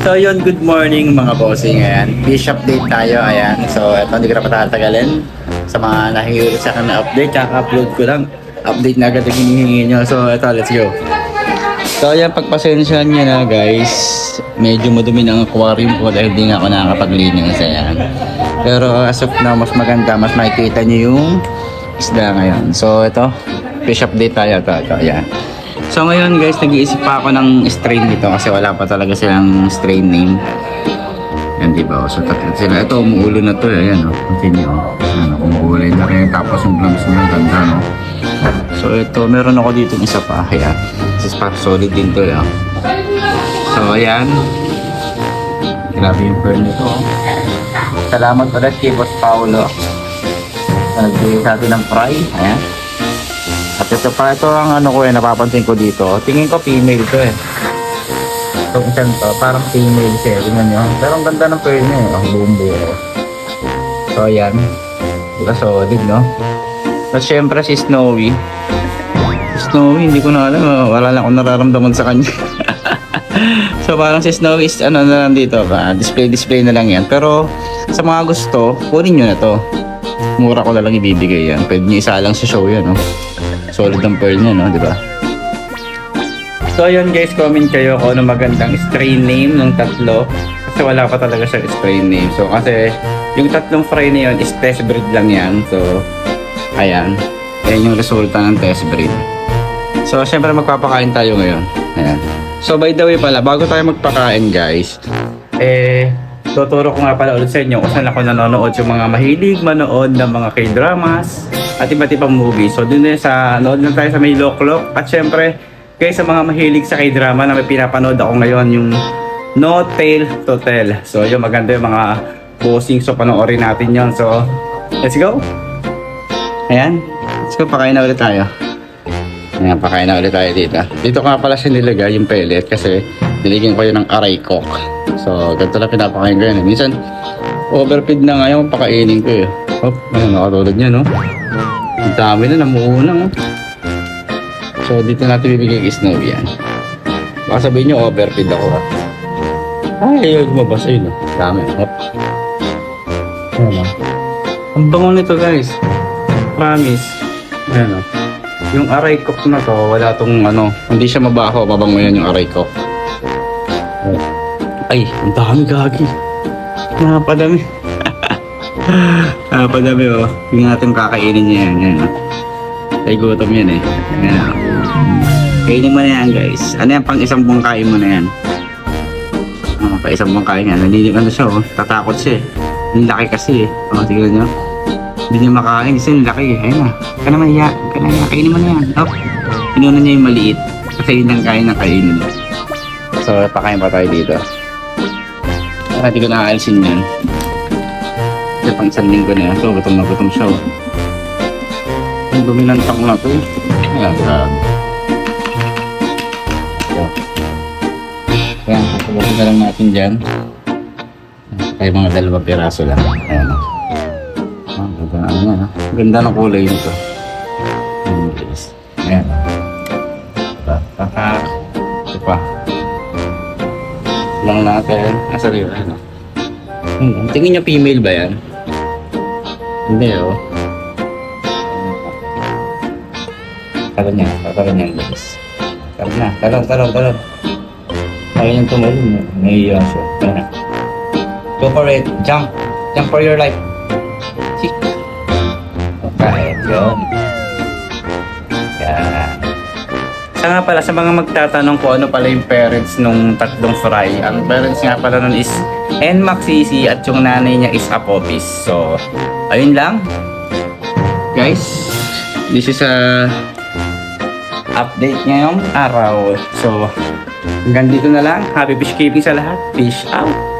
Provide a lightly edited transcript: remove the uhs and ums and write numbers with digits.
So yun, good morning mga bossing. Ayan, fish update tayo. Ayan, so ito hindi ko na patatagalin. Sa mga nahihirit sa akin na update, kaka-upload ko lang. Update na agad yung hinihingi nyo. So ito, let's go. So ayan, pagpasensyahan nyo na guys. Medyo madumi ng aquarium ko dahil hindi nga ako nakakapaglinis. Ayan. Pero as of now, mas maganda, mas makikita nyo yung isda ngayon. So ito, fish update tayo. Ito, ayan. So ngayon guys, nag-iisip pa ako ng strain dito kasi wala pa talaga silang strain name. Yan, diba? So tatlo sila. Ito, umuulo na to. Ayan, o. Continue, o. Ayan, umuulo na rin. Tapos yung blooms niya, ganda, no? So ito, meron ako dito isa pa. Ayan. This is para solid din to, ya. So ayan. Grabe yung pearl nito, o. Salamat ulit kay Boss Paolo. Nagbigay sa atin ng fry. Ayan. At ito pa, ito ang ano ko napapansin ko dito. Tingin ko female to eh. Itong isang to, parang female siya. Tingnan nyo. Pero ang ganda ng pearl niya eh. Ang buong buo. So ayan. Diba solid, no? At syempre si Snowy. Si Snowy, hindi ko na alam. Wala lang akong nararamdaman sa kanya. So parang si Snowy is ano na lang dito. Display na lang yan. Pero sa mga gusto, kunin nyo na to. Mura ko na lang ibibigay yan. Pwede nyo isa lang sa show yan, no? Solid ang pearl niya, no? Diba? So, ayun guys, comment kayo kung ano magandang strain name ng tatlo. Kasi wala pa talaga siya strain name. So, kasi yung tatlong fry na yun is test breed lang yan. So, ayan. Ayan yung resulta ng test breed. So, syempre magpapakain tayo ngayon. Ayan. So, by the way pala, bago tayo magpakain guys, tuturo ko nga pala ulit sa inyo kung saan ako nanonood yung mga mahilig manood ng mga K-dramas at iba't ibang movie. So dun sa nood lang tayo sa may Loklok. At syempre guys, sa mga mahilig sa K-drama na may pinapanood ako ngayon, yung No Tale to Tell. So yun, maganda yung mga posing. So panoorin natin yon. So let's go. Ayan, let's go, pakain na ulit tayo. Ayan, pakain na ulit tayo dito. Dito ka pala siya nilagay yung pellet kasi niligyan ko yun ng aray cook. So ganito lang pinapakain ko yun. Minsan overfeed na ngayon, pakainin ko eh. Hop, ano, nakatulad niya, no? Ang dami na, namuunang, oh. So, dito natin bibigay kay Snowy yan. Baka sabihin nyo, overfeed ako, ha? Ay, ayaw lumabas, ayun, oh. Dami, hop. Ayan, oh. Ang bango nito, guys. Promise. Ayan, oh. Yung aray cook na to, wala tong, ano, hindi siya mabaho, mabango yan yung aray cook. Ay, ang dami, gagi. Napadami. Napadami, oh. Yung natin kakainin niya yan. Yan, oh. Ay, gutom yan eh. Yan, oh. Kainin mo na yan, guys. Ano yan, pang isang buong kain mo na yan. Oh, pa isang buong kain yan. Nalilig ano siya, oh. Tatakot siya eh. Yung laki kasi eh. Oh, tignan nyo. Hindi niya makain kasi yung laki eh. Ayun na. Ka na mahiya. Ka na mahiya. Kainin mo na yan. Oh. Inuna niya yung maliit. Kasi yun lang kain na kainin. So, pakain pa tayo dito. Hindi ko naaalisin yan. Kasi pang isang linggo na yan. So, gutom na gutom siya. Ang dominantang na ito eh. Ayan, grabe. So, ayan, pagkabasin na lang natin dyan. Kaya mga 2 piraso lang. Ayan o. Ganda na yan. Ganda ng kulay nito. Ayan. Ito pa. Lang natin. Nasa rin. Ayan o. Tingin niya female ba yan? Hindi o. Talon niya guys. Talon. Kaya niyang tumalon. Naiiyan siya. Kaya na. Go for it. Jump for your life. Okay, yun. Yan. Sa nga pala, sa mga magtatanong kung ano pala yung parents nung tatlong fry, ang parents nga pala nun is NMAX Sisi at yung nanay niya is Apopis. So, ayun lang. Guys, this is a update ngayong araw. So, hanggang dito na lang. Happy fish keeping sa lahat. Fish out!